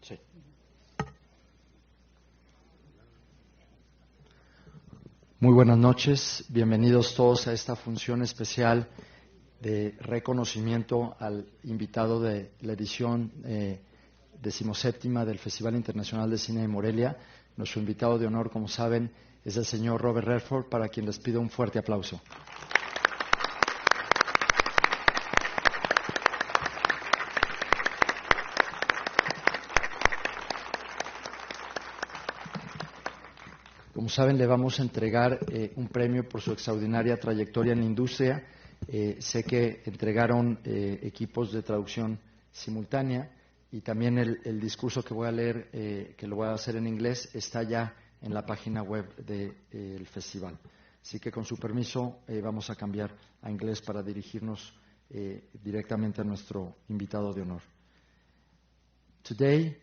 Sí. Muy buenas noches, bienvenidos todos a esta función especial de reconocimiento al invitado de la edición 17ª del Festival Internacional de Cine de Morelia. Nuestro invitado de honor, como saben, es el señor Robert Redford, para quien les pido un fuerte aplauso. Como saben, le vamos a entregar un premio por su extraordinaria trayectoria en la industria. Sé que entregaron equipos de traducción simultánea y también el discurso que voy a leer, que lo voy a hacer en inglés, está ya en la página web del festival. Así que, con su permiso, vamos a cambiar a inglés para dirigirnos directamente a nuestro invitado de honor. Today,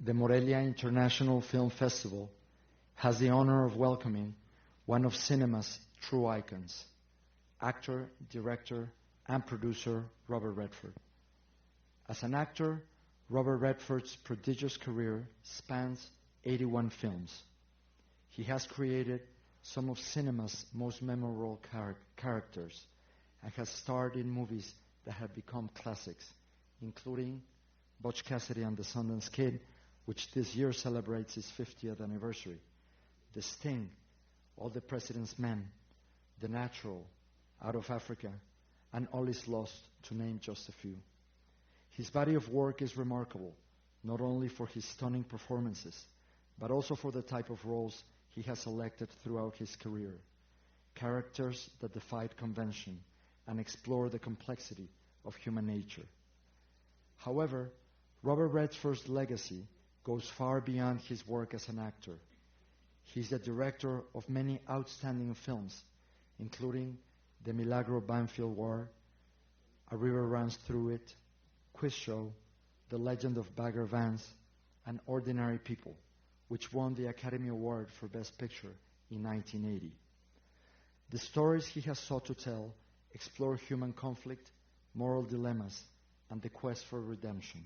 the Morelia International Film Festival has the honor of welcoming one of cinema's true icons, actor, director, and producer Robert Redford. As an actor, Robert Redford's prodigious career spans 81 films. He has created some of cinema's most memorable characters and has starred in movies that have become classics, including Butch Cassidy and the Sundance Kid, which this year celebrates its 50th anniversary, The Sting, All the President's Men, The Natural, Out of Africa, and All Is Lost, to name just a few. His body of work is remarkable, not only for his stunning performances, but also for the type of roles he has selected throughout his career, characters that defied convention and explore the complexity of human nature. However, Robert Redford's legacy goes far beyond his work as an actor. He is the director of many outstanding films, including The Milagro Banfield War, A River Runs Through It, Quiz Show, The Legend of Bagger Vance, and Ordinary People, which won the Academy Award for Best Picture in 1980. The stories he has sought to tell explore human conflict, moral dilemmas, and the quest for redemption.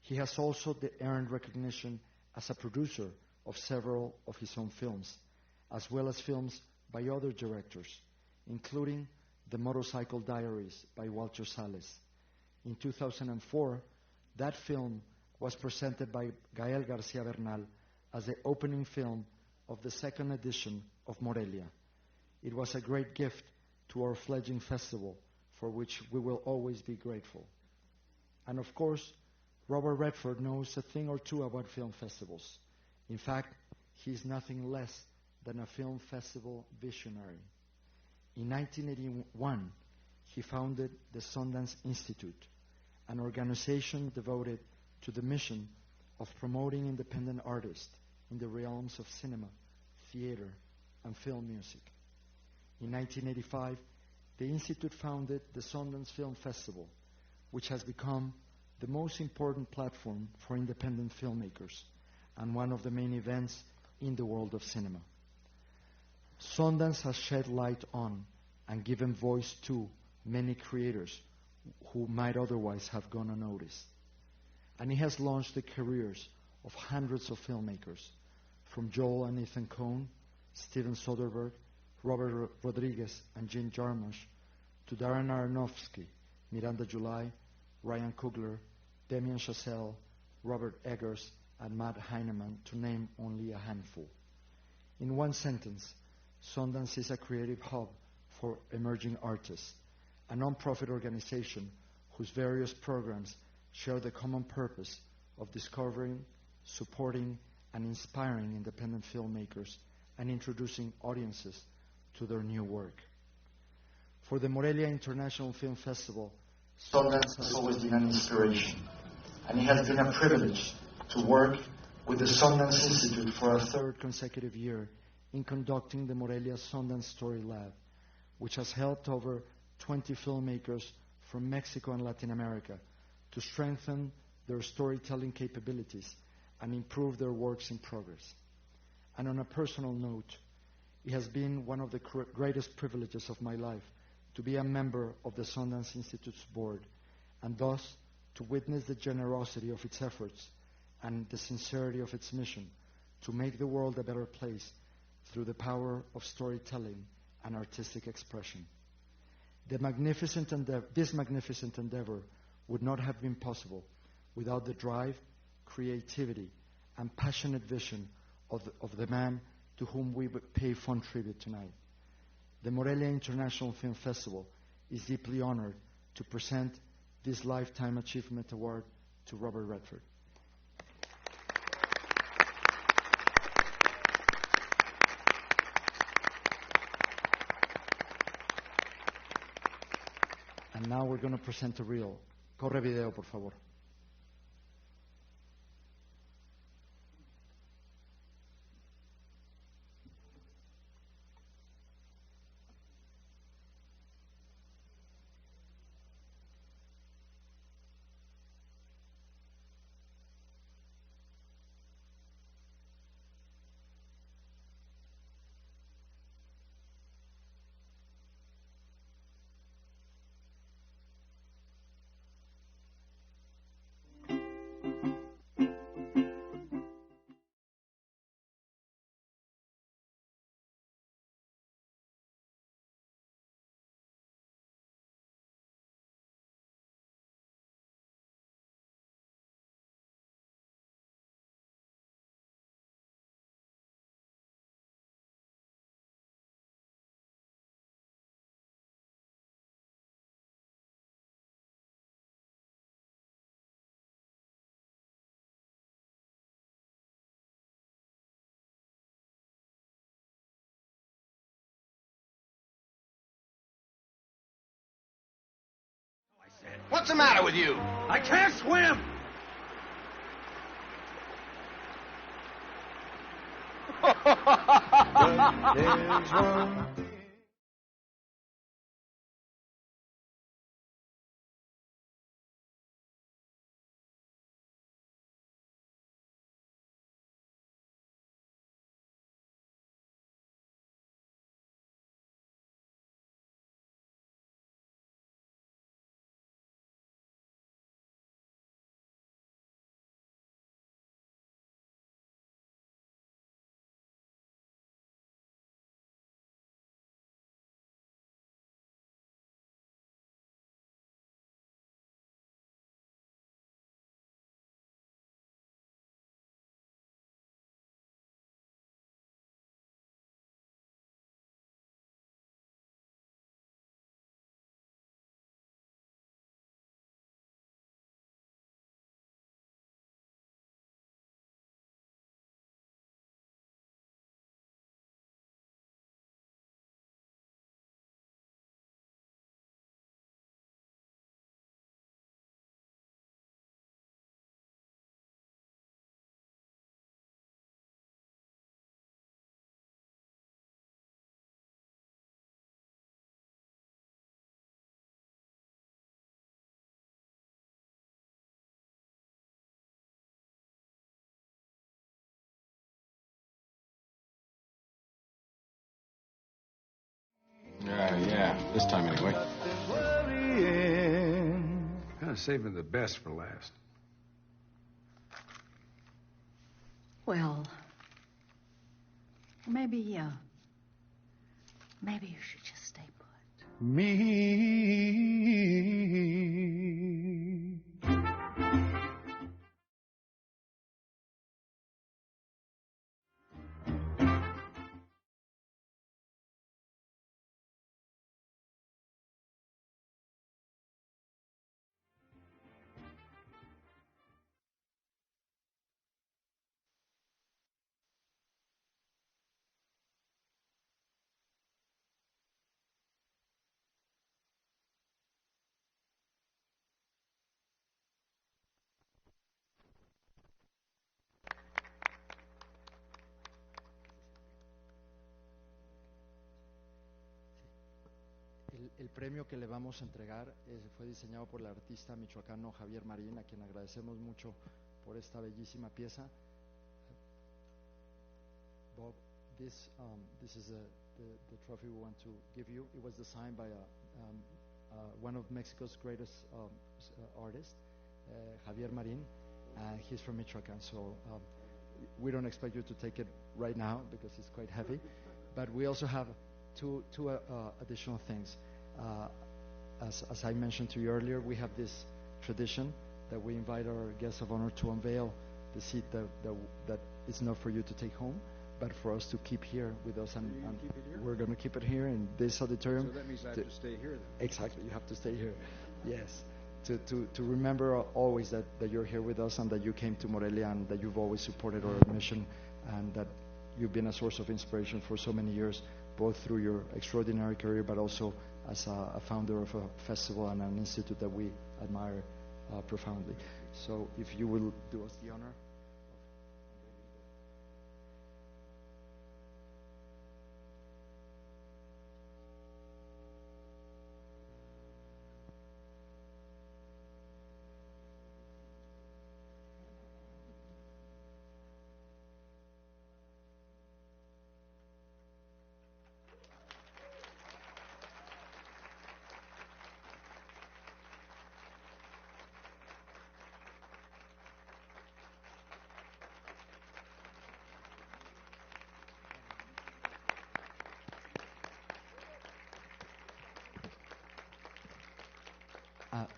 He has also earned recognition as a producer of several of his own films, as well as films by other directors, including The Motorcycle Diaries by Walter Salles. In 2004, that film was presented by Gael García Bernal as the opening film of the second edition of Morelia. It was a great gift to our fledgling festival, for which we will always be grateful. And of course, Robert Redford knows a thing or two about film festivals. In fact, he is nothing less than a film festival visionary. In 1981, he founded the Sundance Institute, an organization devoted to the mission of promoting independent artists in the realms of cinema, theater, and film music. In 1985, the Institute founded the Sundance Film Festival, which has become the most important platform for independent filmmakers and one of the main events in the world of cinema. Sundance has shed light on and given voice to many creators who might otherwise have gone unnoticed. And it has launched the careers of hundreds of filmmakers, from Joel and Ethan Coen, Steven Soderbergh, Robert Rodriguez, and Jim Jarmusch, to Darren Aronofsky, Miranda July, Ryan Coogler, Damien Chazelle, Robert Eggers, and Matt Heineman, to name only a handful. In one sentence, Sundance is a creative hub for emerging artists, a non-profit organization whose various programs share the common purpose of discovering, supporting, and inspiring independent filmmakers and introducing audiences to their new work. For the Morelia International Film Festival, Sundance has always been an inspiration, and it has been a privilege to work with the Sundance Institute for a third consecutive year in conducting the Morelia Sundance Story Lab, which has helped over 20 filmmakers from Mexico and Latin America to strengthen their storytelling capabilities and improve their works in progress. And on a personal note, it has been one of the greatest privileges of my life to be a member of the Sundance Institute's board, and thus to witness the generosity of its efforts and the sincerity of its mission to make the world a better place through the power of storytelling and artistic expression. This magnificent endeavor would not have been possible without the drive, creativity, and passionate vision of the man to whom we pay fond tribute tonight. The Morelia International Film Festival is deeply honored to present this Lifetime Achievement Award to Robert Redford. And now we're going to present a reel. Corre video, por favor. What's the matter with you? I can't swim! There's one thing. Yeah, this time anyway. Kind of saving the best for last. Well, maybe you should just stay put. Me. El premio que le vamos a entregar fue diseñado por el artista michoacano Javier Marín, a quien agradecemos mucho por esta bellísima pieza. Bob, this is the trophy we want to give you. It was designed by one of Mexico's greatest artists, Javier Marin, and he's from Michoacan. So we don't expect you to take it right now because it's quite heavy. But we also have two additional things. As I mentioned to you earlier, we have this tradition that we invite our guests of honor to unveil the seat that is not for you to take home, but for us to keep here with us. And keep it here? we're going to keep it here in this auditorium. So that means I have to stay here then. Exactly, you have to stay here. Yes, to remember always that you're here with us and that you came to Morelia and that you've always supported our mission and that you've been a source of inspiration for so many years, both through your extraordinary career, but also as a founder of a festival and an institute that we admire profoundly. So if you will do us the honor.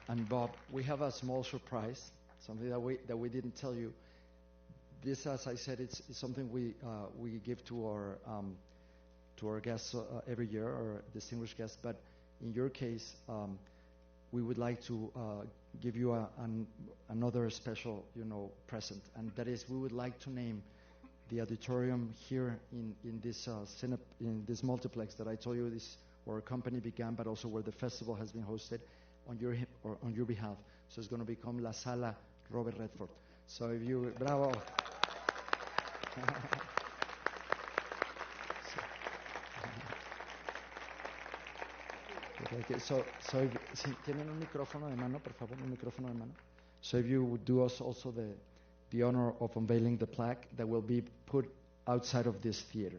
And Bob, we have a small surprise, something that we didn't tell you. This, as I said, it's something we give to our guests every year, our distinguished guests. But in your case, we would like to give you another special, present, and that is we would like to name the auditorium here in this multiplex that I told you where our company began, but also where the festival has been hosted on your behalf. So it's going to become La Sala Robert Redford. So if you, bravo. So si tienen un micrófono de mano, por favor, un micrófono de mano. So if you would do us also the honor of unveiling the plaque that will be put outside of this theater.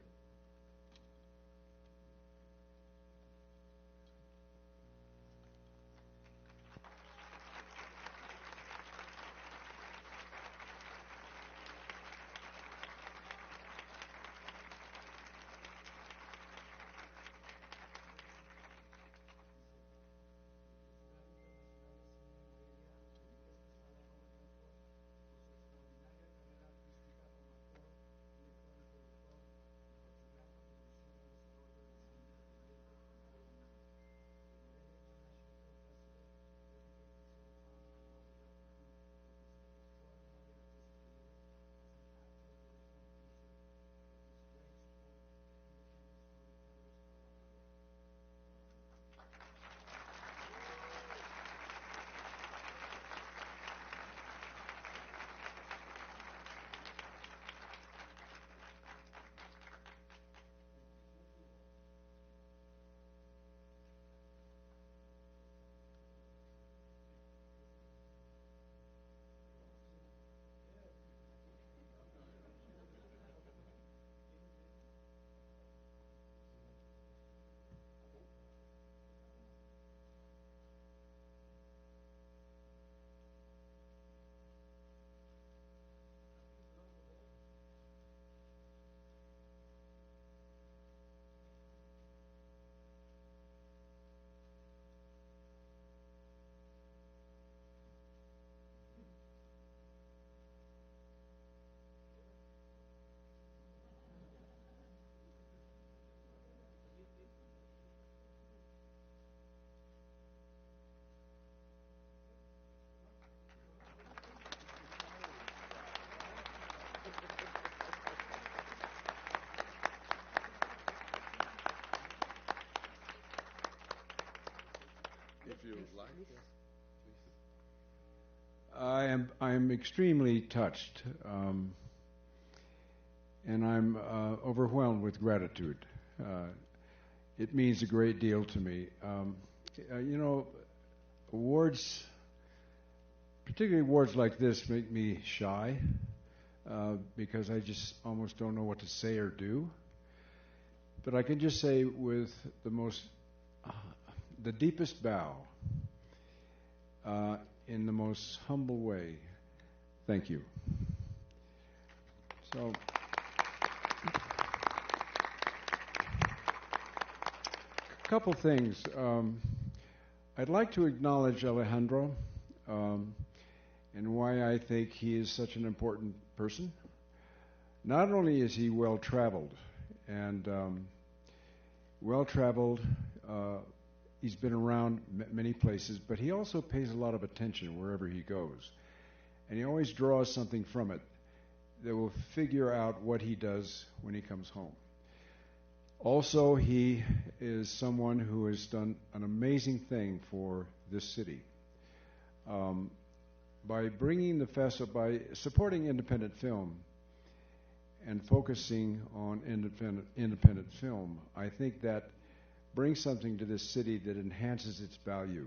If you would like. I am extremely touched, and I'm overwhelmed with gratitude. It means a great deal to me. Awards, particularly awards like this, make me shy because I just almost don't know what to say or do. But I can just say with the deepest bow, in the most humble way, thank you. So, a couple things. I'd like to acknowledge Alejandro and why I think he is such an important person. Not only is he well-traveled, and he's been around many places, but he also pays a lot of attention wherever he goes. And he always draws something from it that will figure out what he does when he comes home. Also, he is someone who has done an amazing thing for this city. By bringing the festival, by supporting independent film and focusing on independent film, I think that brings something to this city that enhances its value.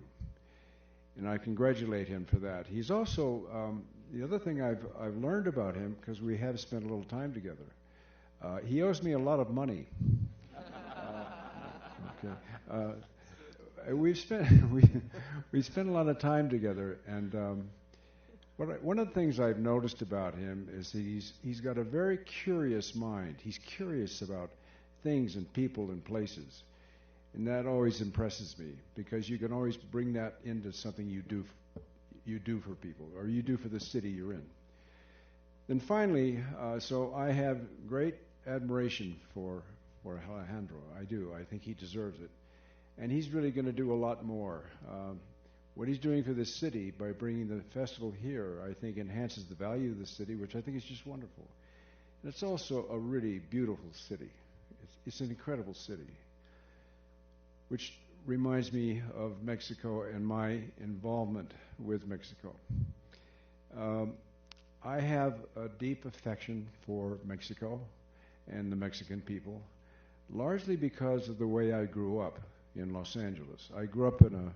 And I congratulate him for that. He's also, the other thing I've learned about him, because we have spent a little time together, he owes me a lot of money. We've spent a lot of time together, and one of the things I've noticed about him is that he's got a very curious mind. He's curious about things and people and places, and that always impresses me, because you can always bring that into something you do for people, or you do for the city you're in. Then finally, so I have great admiration for Alejandro. I do. I think he deserves it. And he's really going to do a lot more. What he's doing for this city by bringing the festival here, I think, enhances the value of the city, which I think is just wonderful. And it's also a really beautiful city. It's an incredible city, which reminds me of Mexico and my involvement with Mexico. I have a deep affection for Mexico and the Mexican people, largely because of the way I grew up in Los Angeles. I grew up in a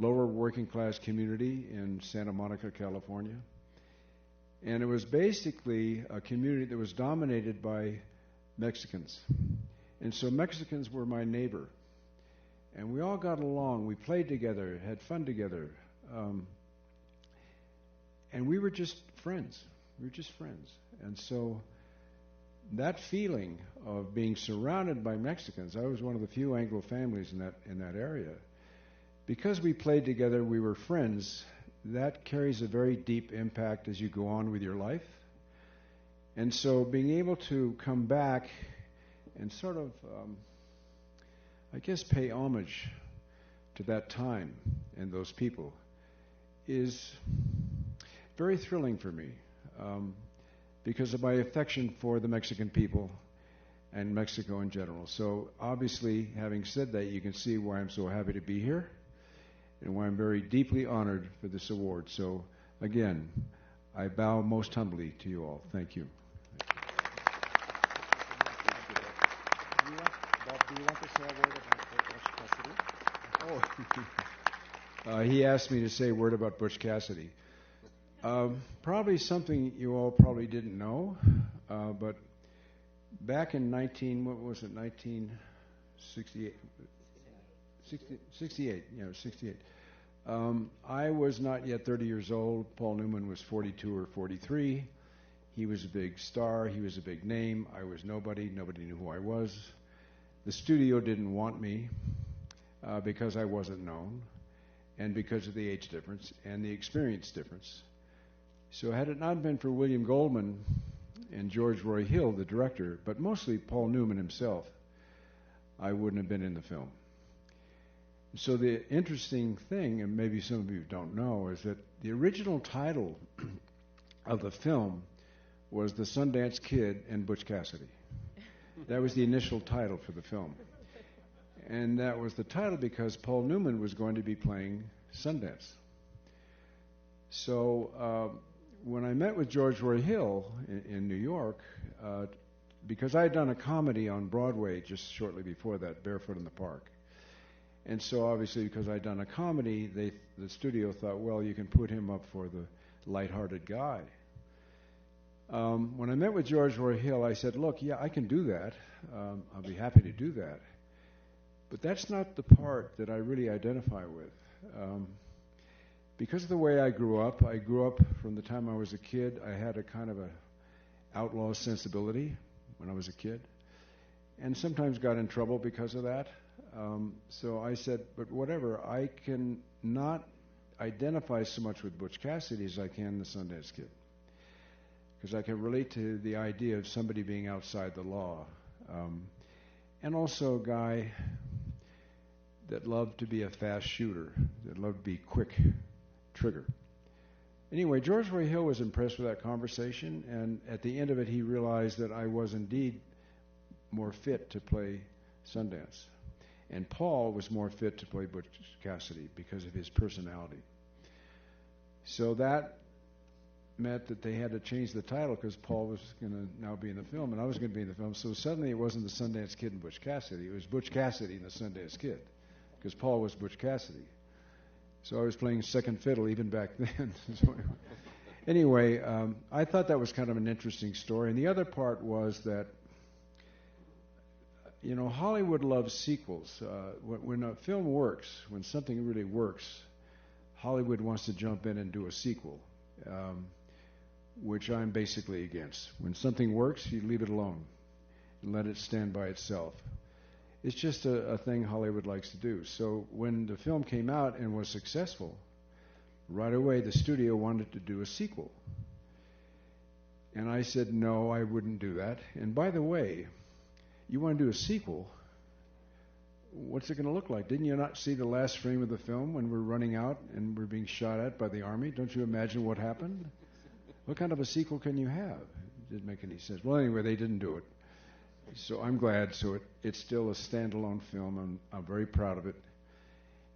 lower working class community in Santa Monica, California. And it was basically a community that was dominated by Mexicans. And so Mexicans were my neighbor. And we all got along. We played together, had fun together. And we were just friends. We were just friends. And so that feeling of being surrounded by Mexicans, I was one of the few Anglo families in that area. Because we played together, we were friends. That carries a very deep impact as you go on with your life. And so being able to come back and sort of, I guess, pay homage to that time and those people is very thrilling for me. Because of my affection for the Mexican people and Mexico in general. So obviously, having said that, you can see why I'm so happy to be here and why I'm very deeply honored for this award. So again, I bow most humbly to you all. Thank you. Do you want to say a word about Butch Cassidy? He asked me to say a word about Butch Cassidy. Probably something you all probably didn't know, but back in 1968, 68. I was not yet 30 years old. Paul Newman was 42 or 43. He was a big star. He was a big name. I was nobody. Nobody knew who I was. The studio didn't want me because I wasn't known, and because of the age difference and the experience difference. So had it not been for William Goldman and George Roy Hill, the director, but mostly Paul Newman himself, I wouldn't have been in the film. So the interesting thing, and maybe some of you don't know, is that the original title of the film was The Sundance Kid and Butch Cassidy. That was the initial title for the film. And that was the title because Paul Newman was going to be playing Sundance. So when I met with George Roy Hill in New York, because I had done a comedy on Broadway just shortly before that, Barefoot in the Park. And so obviously because I'd done a comedy, the studio thought, well, you can put him up for the lighthearted guy. When I met with George Roy Hill, I said, look, yeah, I can do that. I'll be happy to do that. But that's not the part that I really identify with. because of the way I grew up from the time I was a kid. I had a kind of a outlaw sensibility when I was a kid, and sometimes got in trouble because of that. So I said, but whatever, I can not identify so much with Butch Cassidy as I can the Sundance Kid, because I can relate to the idea of somebody being outside the law, and also a guy that loved to be a fast shooter, that loved to be quick trigger. Anyway, George Roy Hill was impressed with that conversation, and at the end of it he realized that I was indeed more fit to play Sundance. And Paul was more fit to play Butch Cassidy because of his personality. So that meant that they had to change the title because Paul was going to now be in the film, and I was going to be in the film. So suddenly it wasn't the Sundance Kid and Butch Cassidy. It was Butch Cassidy and the Sundance Kid, because Paul was Butch Cassidy. So I was playing second fiddle even back then. Anyway, I thought that was kind of an interesting story. And the other part was that, you know, Hollywood loves sequels. When a film works, when something really works, Hollywood wants to jump in and do a sequel, which I'm basically against. When something works, you leave it alone and let it stand by itself. It's just a thing Hollywood likes to do. So when the film came out and was successful, right away the studio wanted to do a sequel. And I said, no, I wouldn't do that. And by the way, you want to do a sequel, what's it going to look like? Didn't you not see the last frame of the film when we're running out and we're being shot at by the army? Don't you imagine what happened? What kind of a sequel can you have? It didn't make any sense. Well, anyway, they didn't do it. So I'm glad. So it's still a standalone film. I'm very proud of it.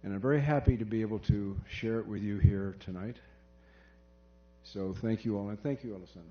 And I'm very happy to be able to share it with you here tonight. So thank you all, and thank you, Alessandro.